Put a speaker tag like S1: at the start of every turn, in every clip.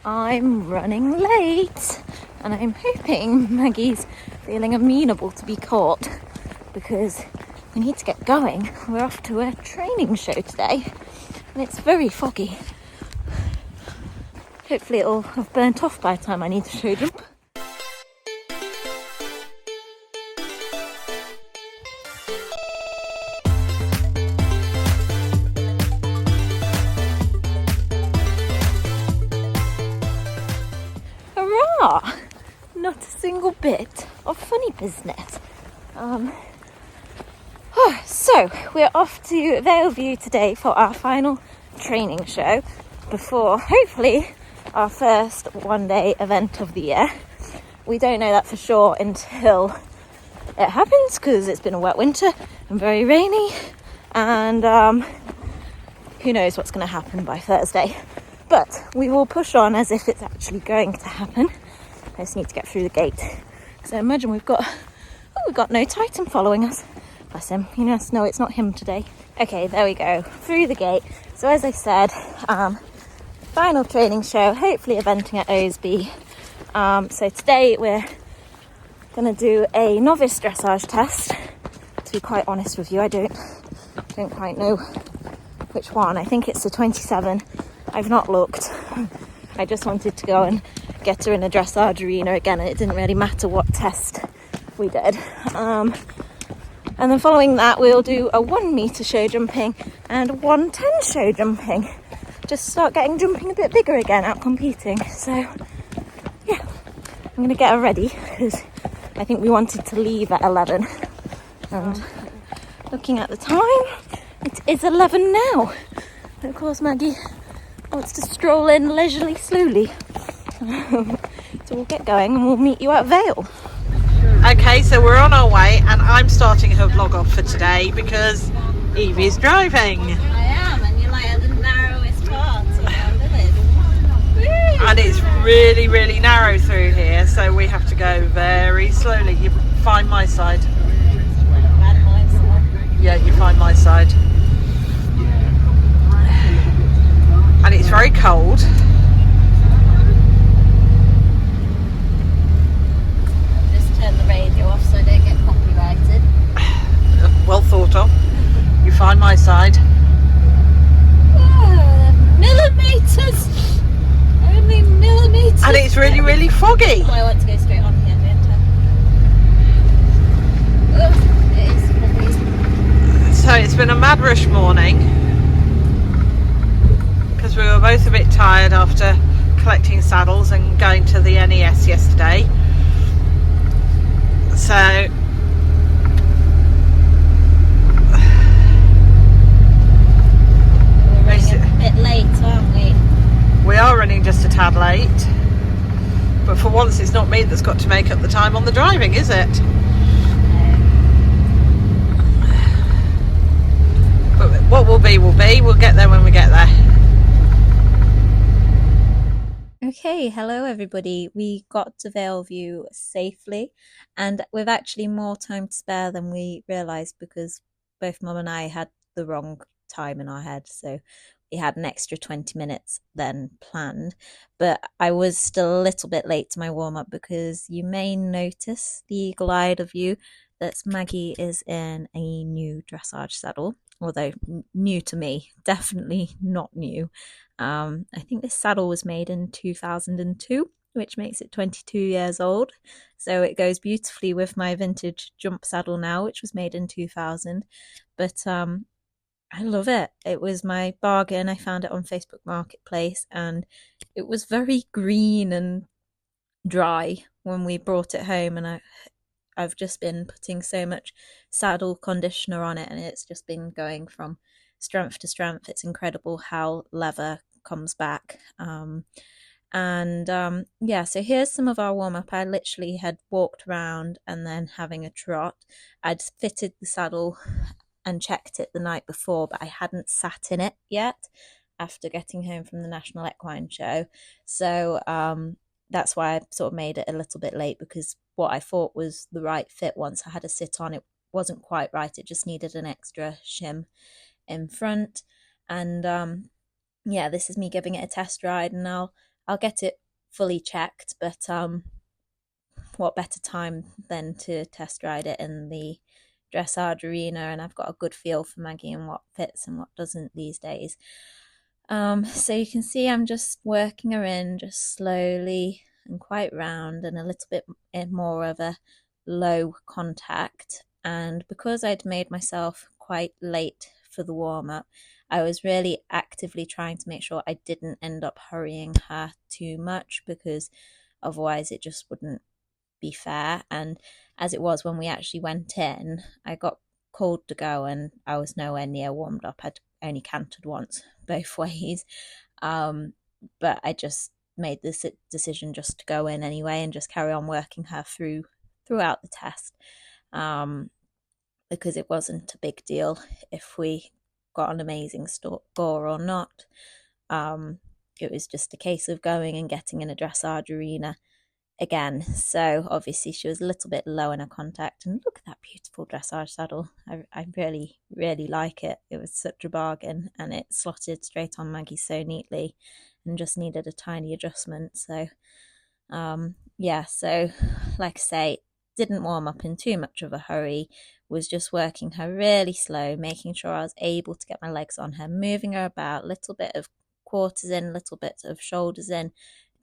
S1: I'm running late, and I'm hoping Maggie's feeling amenable to be caught because we need to get going. We're off to a training show today, and it's very foggy. Hopefully it'll have burnt off by the time I need to show jump. Hurrah! Not a single bit of funny business. So we're off to Valeview today for our final training show before hopefully our first one-day event of the year. We don't know that for sure until it happens because it's been a wet winter and very rainy, and who knows what's going to happen by Thursday. But we will push on as if it's actually going to happen. I just need to get through the gate. So imagine we've got no Titan following us. Bless him. You must know it's not him today. Okay, there we go. Through the gate. So as I said, final training show, hopefully eventing at Osby. So today we're going to do a novice dressage test. To be quite honest with you, I don't quite know which one. I think it's the 27. I've not looked. I just wanted to go and get her in a dressage arena again, and it didn't really matter what test we did. And then following that, we'll do a 1 metre show jumping and a 110 show jumping. Just start getting jumping a bit bigger again, out competing. So, yeah, I'm going to get her ready because I think we wanted to leave at 11. And looking at the time, it is 11 now. And of course, Maggie wants to stroll in leisurely, slowly. So we'll get going and we'll meet you at Vale.
S2: Okay, so we're on our way, and I'm starting her vlog off for today because Evie's driving.
S1: I am, and you're like at the narrowest part of our village.
S2: And it's really, really narrow through here, so we have to go very slowly. You find my side. Yeah, you find my side. And it's very cold.
S1: Turn the radio off so I don't get copyrighted.
S2: Well thought of. You find my side.
S1: Oh, millimetres! Only millimetres!
S2: And it's really, really foggy.
S1: Oh, I want to go straight on here, don't I? Oh, it is foggy.
S2: So it's been a mad rush morning because we were both a bit tired after collecting saddles and going to the NES yesterday. So
S1: we're running a bit late, aren't we?
S2: We are running just a tad late, but for once it's not me that's got to make up the time on the driving, is it? But what will be, we'll get there when we get there.
S1: Okay, hello everybody. We got to Valeview safely, and we've actually more time to spare than we realised because both Mum and I had the wrong time in our head, so we had an extra 20 minutes than planned. But I was still a little bit late to my warm-up because you may notice the eagle-eyed of you that Maggie is in a new dressage saddle, although new to me, definitely not new. I think this saddle was made in 2002, which makes it 22 years old. So it goes beautifully with my vintage jump saddle now, which was made in 2000. But I love it. It was my bargain. I found it on Facebook Marketplace, and it was very green and dry when we brought it home. And I've just been putting so much saddle conditioner on it, and it's just been going from strength to strength. It's incredible how leather comes back. Yeah, so here's some of our warm-up. I literally had walked around and then having a trot. I'd fitted the saddle and checked it the night before, but I hadn't sat in it yet after getting home from the National Equine Show. So that's why I sort of made it a little bit late, because what I thought was the right fit once I had a sit on, it wasn't quite right. It just needed an extra shim in front. And yeah, this is me giving it a test ride, and I'll I'll get it fully checked, but what better time than to test ride it in the dressage arena, and I've got a good feel for Maggie and what fits and what doesn't these days. So you can see I'm just working her in just slowly and quite round and a little bit more of a low contact. And because I'd made myself quite late for the warm-up, I was really actively trying to make sure I didn't end up hurrying her too much, because otherwise it just wouldn't be fair. And as it was, when we actually went in, I got called to go and I was nowhere near warmed up. I'd only cantered once both ways, but I just made this decision just to go in anyway and just carry on working her throughout the test, because it wasn't a big deal if we got an amazing score or not. It was just a case of going and getting in a dressage arena again. So obviously she was a little bit low in her contact, and look at that beautiful dressage saddle. I really like it. It was such a bargain, and it slotted straight on Maggie so neatly and just needed a tiny adjustment. So yeah, so like I say, didn't warm up in too much of a hurry, was just working her really slow, making sure I was able to get my legs on her, moving her about, little bit of quarters in, little bit of shoulders in,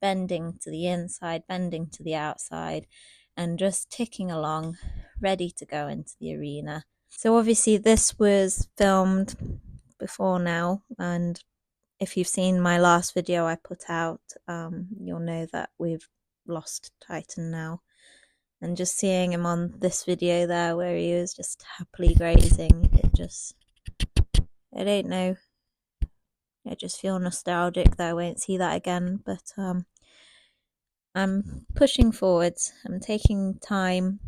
S1: bending to the inside, bending to the outside, and just ticking along, ready to go into the arena. So obviously this was filmed before now, and if you've seen my last video I put out, you'll know that we've lost Titan now. And just seeing him on this video there where he was just happily grazing, I don't know, I just feel nostalgic that I won't see that again. But I'm pushing forwards. I'm taking time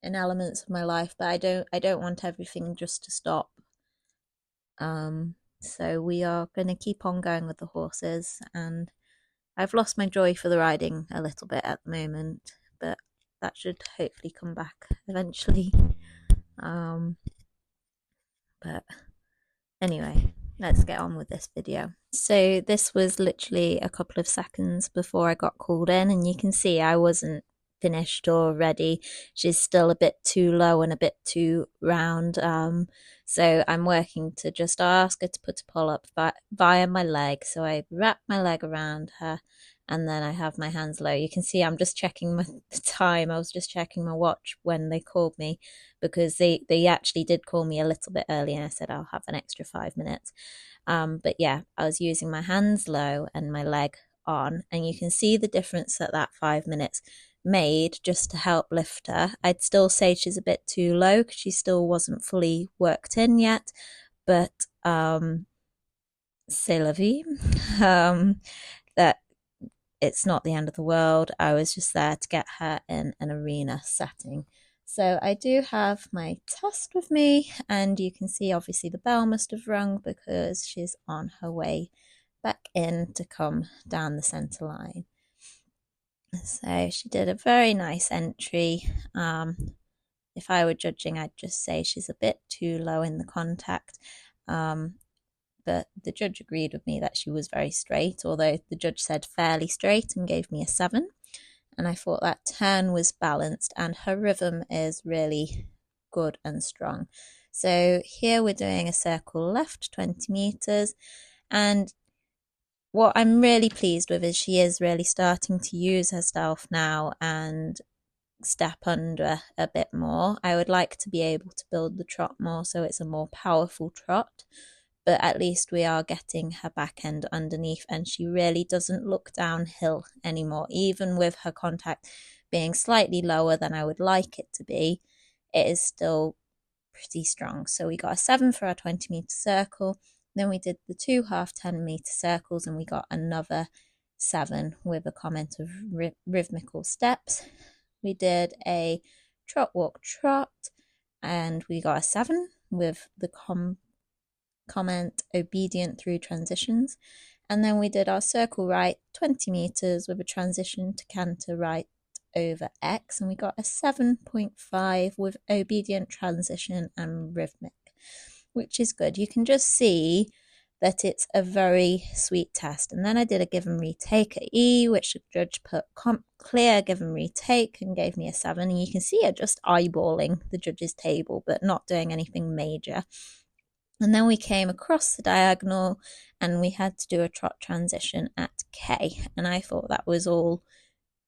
S1: in elements of my life, but I don't want everything just to stop. So we are going to keep on going with the horses, and I've lost my joy for the riding a little bit at the moment, but that should hopefully come back eventually. But anyway, let's get on with this video. So this was literally a couple of seconds before I got called in, and you can see I wasn't finished or ready. She's still a bit too low and a bit too round, so I'm working to just ask her to put a pull up via my leg. So I wrap my leg around her, and then I have my hands low. You can see I'm just checking the time. I was just checking my watch when they called me, because they actually did call me a little bit early, and I said I'll have an extra 5 minutes. But yeah, I was using my hands low and my leg on, and you can see the difference that 5 minutes made just to help lift her. I'd still say she's a bit too low because she still wasn't fully worked in yet, but c'est la vie. That it's not the end of the world. I was just there to get her in an arena setting. So I do have my test with me, and you can see obviously the bell must have rung because she's on her way back in to come down the centre line. So she did a very nice entry. If I were judging, I'd just say she's a bit too low in the contact. But the judge agreed with me that she was very straight, although the judge said fairly straight and gave me a 7. And I thought that turn was balanced, and her rhythm is really good and strong. So here we're doing a circle left, 20 metres, and what I'm really pleased with is she is really starting to use herself now and step under a bit more. I would like to be able to build the trot more so it's a more powerful trot, but at least we are getting her back end underneath, and she really doesn't look downhill anymore. Even with her contact being slightly lower than I would like it to be, it is still pretty strong. So we got a 7 for our 20-metre circle. Then we did the 2 half 10-metre circles, and we got another 7 with a comment of rhythmical steps. We did a trot walk trot, and we got a 7 with the comment obedient through transitions. And then we did our circle right, 20 metres with a transition to canter right over X, and we got a 7.5 with obedient transition and rhythmic, which is good. You can just see that it's a very sweet test. And then I did a give and retake at E, which the judge put clear give and retake and gave me a 7. And you can see her just eyeballing the judge's table, but not doing anything major. And then we came across the diagonal and we had to do a trot transition at K. And I thought that was all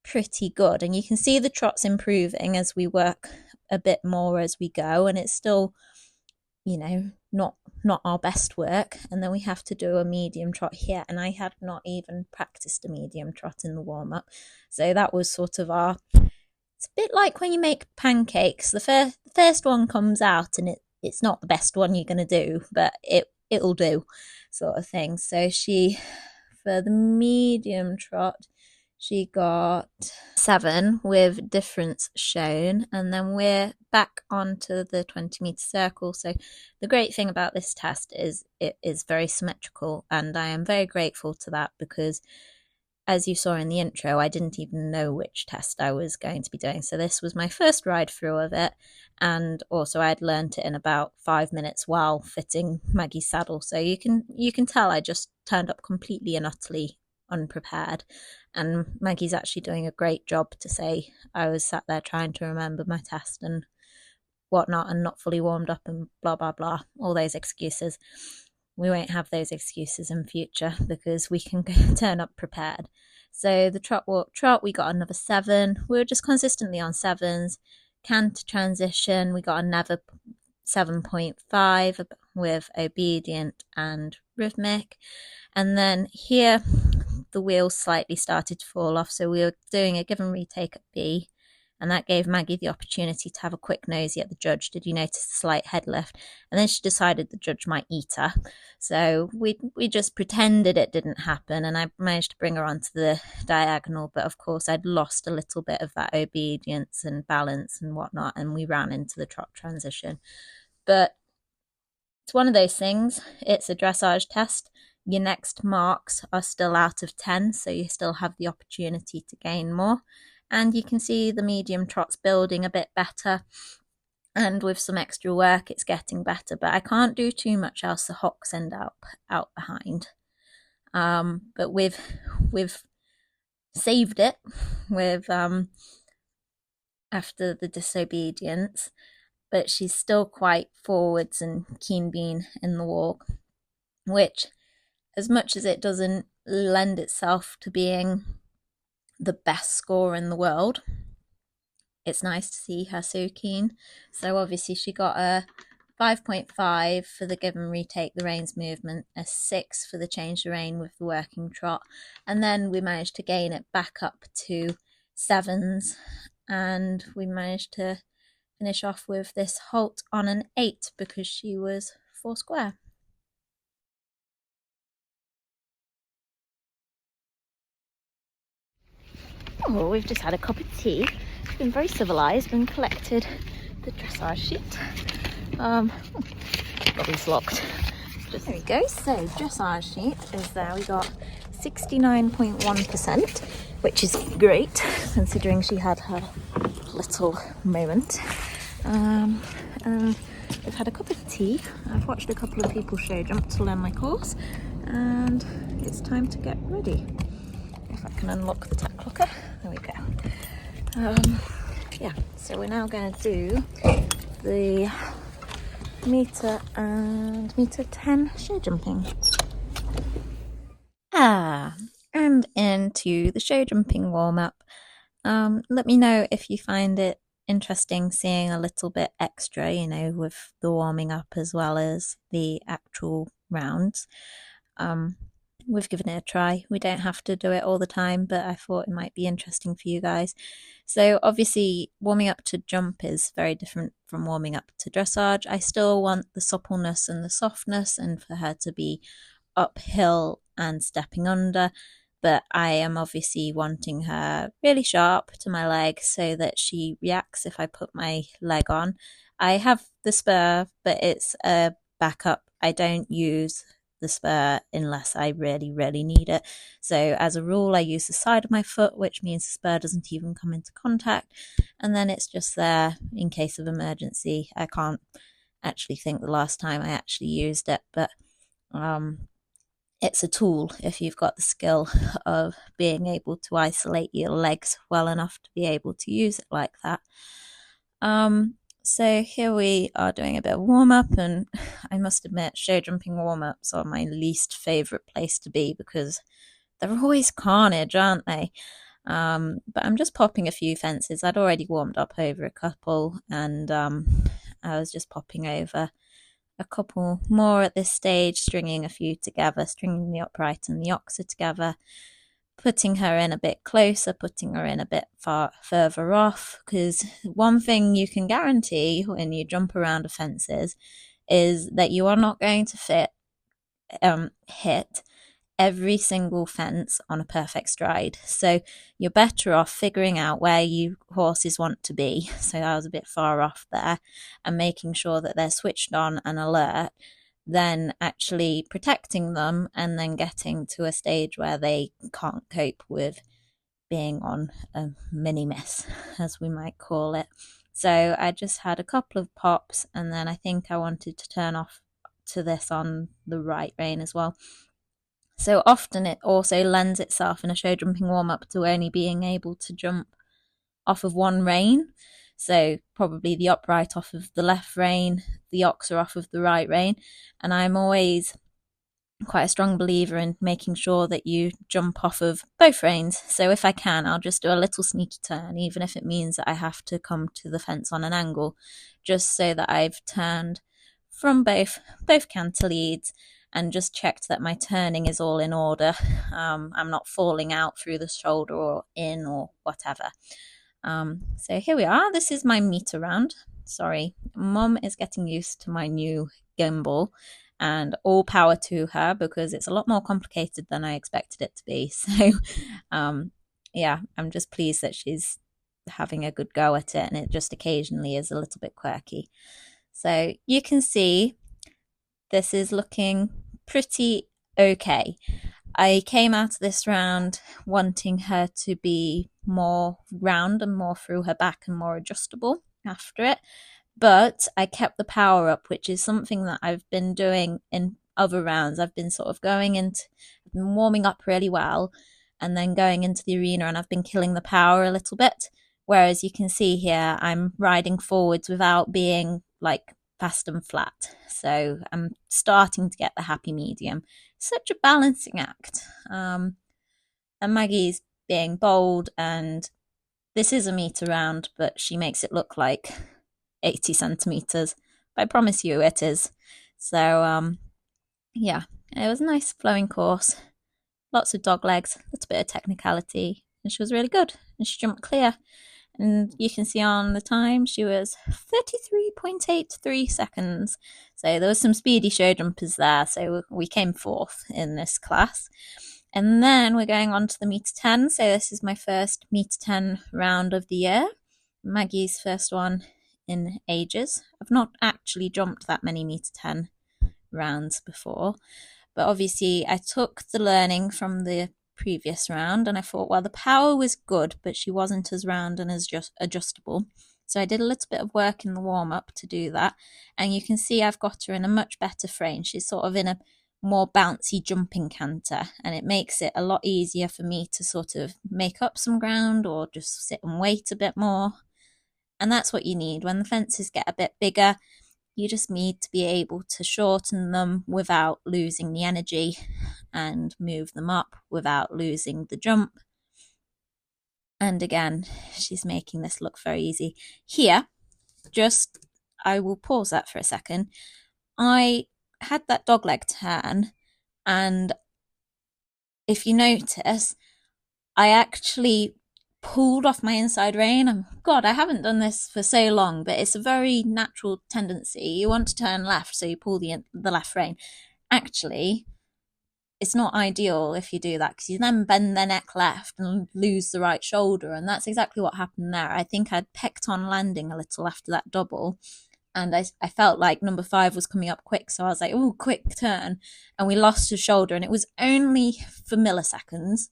S1: pretty good. And you can see the trot's improving as we work a bit more as we go. And it's still, you know, not our best work. And then we have to do a medium trot here. And I had not even practiced a medium trot in the warm-up. So that was sort of it's a bit like when you make pancakes. The first one comes out and it's not the best one you're going to do, but it'll do, sort of thing. So for the medium trot, she got 7 with difference shown, and then we're back onto the 20-meter circle. So the great thing about this test is it is very symmetrical, and I am very grateful to that because, as you saw in the intro, I didn't even know which test I was going to be doing. So this was my first ride through of it. And also I'd learnt it in about 5 minutes while fitting Maggie's saddle. So you can tell I just turned up completely and utterly unprepared. And Maggie's actually doing a great job to say I was sat there trying to remember my test and whatnot and not fully warmed up and blah, blah, blah. All those excuses. We won't have those excuses in future because we can turn up prepared. So the trot, walk, trot, we got another 7. We were just consistently on 7s. Canter transition, we got another 7.5 with obedient and rhythmic. And then here, the wheels slightly started to fall off. So we were doing a give and retake at B. And that gave Maggie the opportunity to have a quick nosy at the judge. Did you notice the slight head lift? And then she decided the judge might eat her. So we just pretended it didn't happen. And I managed to bring her onto the diagonal. But of course, I'd lost a little bit of that obedience and balance and whatnot. And we ran into the trot transition. But it's one of those things. It's a dressage test. Your next marks are still out of 10. So you still have the opportunity to gain more. And you can see the medium trot's building a bit better. And with some extra work, it's getting better. But I can't do too much else. The hocks end up out behind. But we've saved it with after the disobedience. But she's still quite forwards and keen bean in the walk. Which, as much as it doesn't lend itself to being the best score in the world, it's nice to see her so keen. So obviously she got a 5.5 for the give and retake the reins movement, a 6 for the change the rein with the working trot, and then we managed to gain it back up to 7s, and we managed to finish off with this halt on an 8 because she was 4 square. Oh, we've just had a cup of tea. It's been very civilised and collected the dressage sheet. Got these locked. There we go. So dressage sheet is there. We got 69.1%, which is great considering she had her little moment. And we've had a cup of tea. I've watched a couple of people show jump to learn my course, and it's time to get ready. If I can unlock the tack locker. There we go. Yeah, so we're now going to do the meter and meter 10 show jumping. And into the show jumping warm-up. Let me know if you find it interesting seeing a little bit extra, you know, with the warming up as well as the actual rounds. We've given it a try. We don't have to do it all the time, but I thought it might be interesting for you guys. So obviously warming up to jump is very different from warming up to dressage. I still want the suppleness and the softness and for her to be uphill and stepping under, but I am obviously wanting her really sharp to my leg so that she reacts if I put my leg on. I have the spur, but it's a backup. I don't use the spur unless I really need it. So as a rule I use the side of my foot, which means the spur doesn't even come into contact, and then it's just there in case of emergency. I can't actually think the last time I actually used it, but it's a tool if you've got the skill of being able to isolate your legs well enough to be able to use it like that. So here we are doing a bit of warm-up, and I must admit, show jumping warm-ups are my least favourite place to be because they're always carnage, aren't they? But I'm just popping a few fences. I'd already warmed up over a couple, and I was just popping over a couple more at this stage, stringing a few together, stringing the upright and the oxer together, putting her in a bit closer, putting her in a bit further off, because one thing you can guarantee when you jump around fences is that you are not going to hit every single fence on a perfect stride. So you're better off figuring out where you horses want to be. So I was a bit far off there, and making sure that they're switched on and alert, then actually protecting them and then getting to a stage where they can't cope with being on a mini miss, as we might call it. So I just had a couple of pops, and then I think I wanted to turn off to this on the right rein as well. So often it also lends itself in a show jumping warm-up to only being able to jump off of one rein. So probably the upright off of the left rein, the oxer off of the right rein. And I'm always quite a strong believer in making sure that you jump off of both reins. So if I can, I'll just do a little sneaky turn, even if it means that I have to come to the fence on an angle, just so that I've turned from both canter leads and just checked that my turning is all in order. I'm not falling out through the shoulder or in or whatever. So here we are. This is my meter round. Sorry, Mum is getting used to my new gimbal, and all power to her, because it's a lot more complicated than I expected it to be. So yeah, I'm just pleased that she's having a good go at it, and it just occasionally is a little bit quirky. So you can see this is looking pretty okay. I came out of this round wanting her to be more round and more through her back and more adjustable after it, but I kept the power up, which is something that I've been doing in other rounds. I've been warming up really well, and then going into the arena, and I've been killing the power a little bit, whereas you can see here I'm riding forwards without being like fast and flat. So I'm starting to get the happy medium. Such a balancing act. And Maggie's being bold, and this is a meter round, but she makes it look like 80 centimeters. But I promise you it is. So yeah, it was a nice flowing course. Lots of dog legs, a little bit of technicality, and she was really good, and she jumped clear. And you can see on the time she was 33.83 seconds. So there was some speedy show jumpers there. So we came fourth in this class. And then we're going on to the meter 10. So this is my first meter 10 round of the year. Maggie's first one in ages. I've not actually jumped that many meter 10 rounds before. But obviously I took the learning from the previous round, and I thought, well, the power was good, but she wasn't as round and as just adjustable. So I did a little bit of work in the warm-up to do that, and you can see I've got her in a much better frame. She's sort of in a more bouncy jumping canter, and it makes it a lot easier for me to sort of make up some ground or just sit and wait a bit more. And that's what you need when the fences get a bit bigger. You just need to be able to shorten them without losing the energy, and move them up without losing the jump. And again, she's making this look very easy. Here, I will pause that for a second. I had that dogleg turn, and if you notice, I actually pulled off my inside rein. God, I haven't done this for so long, but it's a very natural tendency. You want to turn left, so you pull the left rein. Actually, it's not ideal if you do that, because you then bend the neck left and lose the right shoulder, and that's exactly what happened there. I think I'd pecked on landing a little after that double, and I felt like number 5 was coming up quick, so I was like, oh, quick turn, and we lost his shoulder, and it was only for milliseconds,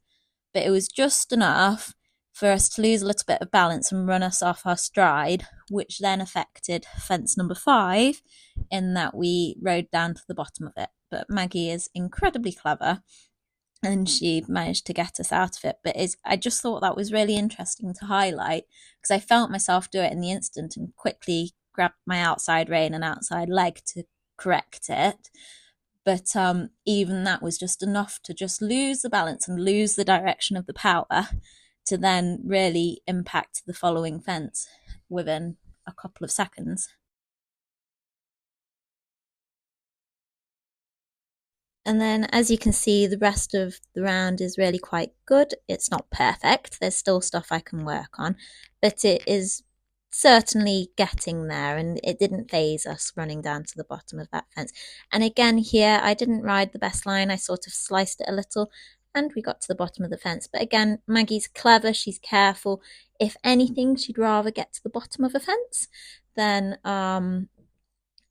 S1: but it was just enough for us to lose a little bit of balance and run us off our stride, which then affected fence number 5 in that we rode down to the bottom of it. but Maggie is incredibly clever and she managed to get us out of it. But I just thought that was really interesting to highlight because I felt myself do it in the instant and quickly grabbed my outside rein and outside leg to correct it. But even that was just enough to just lose the balance and lose the direction of the power to then really impact the following fence within a couple of seconds. And then, as you can see, the rest of the round is really quite good. It's not perfect. There's still stuff I can work on, but it is certainly getting there, and it didn't phase us running down to the bottom of that fence. And again, here, I didn't ride the best line. I sort of sliced it a little, and we got to the bottom of the fence. But again, Maggie's clever. She's careful. If anything, she'd rather get to the bottom of a fence than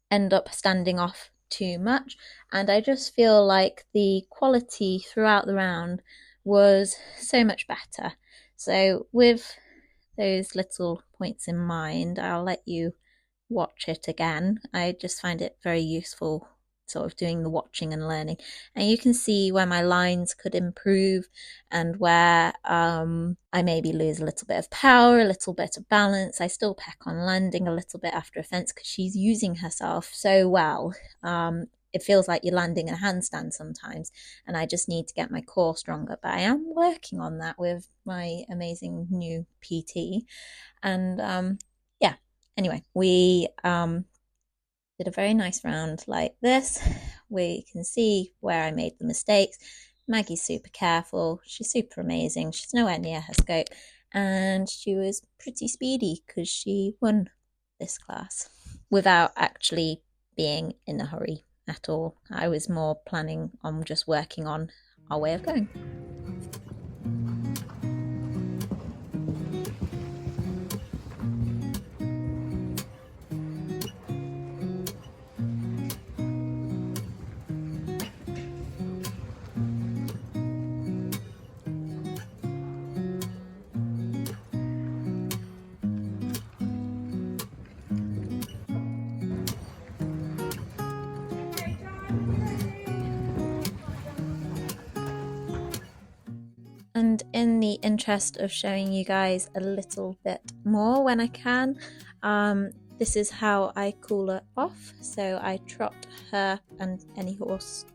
S1: end up standing off too much. And I just feel like the quality throughout the round was so much better. So with those little points in mind, I'll let you watch it again. I just find it very useful sort of doing the watching and learning, and you can see where my lines could improve and where I maybe lose a little bit of power, a little bit of balance. I still peck on landing a little bit after a fence because she's using herself so well. It feels like you're landing in a handstand sometimes, and I just need to get my core stronger, but I am working on that with my amazing new PT. And yeah, anyway, we did a very nice round like this. We can see where I made the mistakes. Maggie's super careful. She's super amazing. She's nowhere near her scope. And she was pretty speedy because she won this class without actually being in a hurry at all. I was more planning on just working on our way of going. And in the interest of showing you guys a little bit more when I can, this is how I cool her off. So I trot her and any horse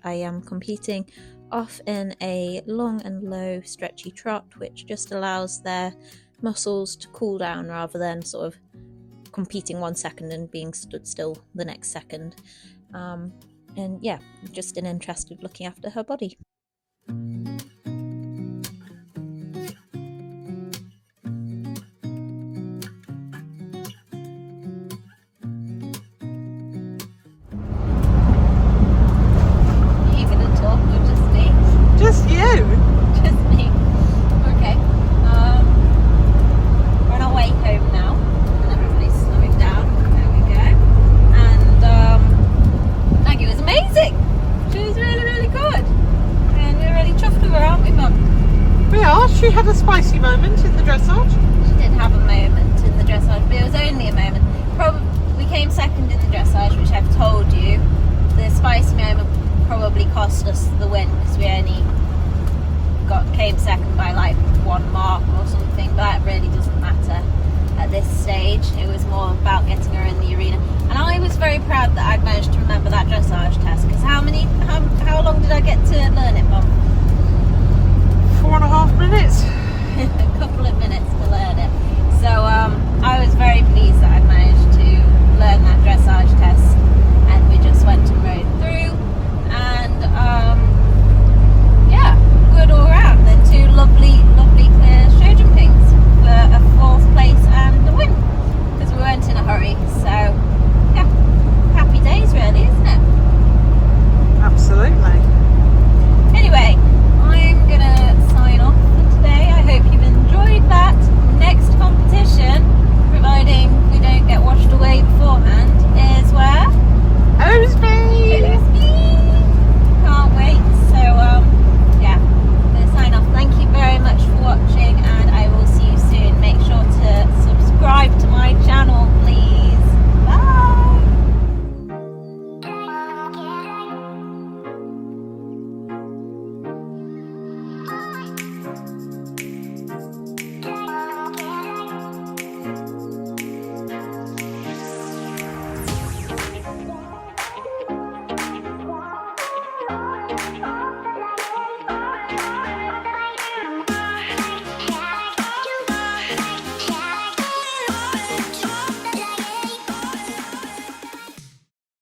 S1: I am competing off in a long and low stretchy trot, which just allows their muscles to cool down rather than sort of competing 1 second and being stood still the next second. And yeah, just in interest of looking after her body.
S2: Just you?
S1: Just me. Okay. We're on our way home now. And everybody's slowing down. There we go. And Maggie was amazing. She was really, really good. And we're really chuffed with her, aren't we, Mum?
S2: We are. She had a spicy moment in the dressage.
S1: She did have a moment in the dressage, but it was only a moment. We came second in the dressage, which I've told you. The spicy moment probably cost us the win because we only came second by like 1 mark or something, but that really doesn't matter at this stage. It was more about getting her in the arena, and I was very proud that I'd managed to remember that dressage test because how long did I get to learn it, Mum?
S2: 4.5 minutes.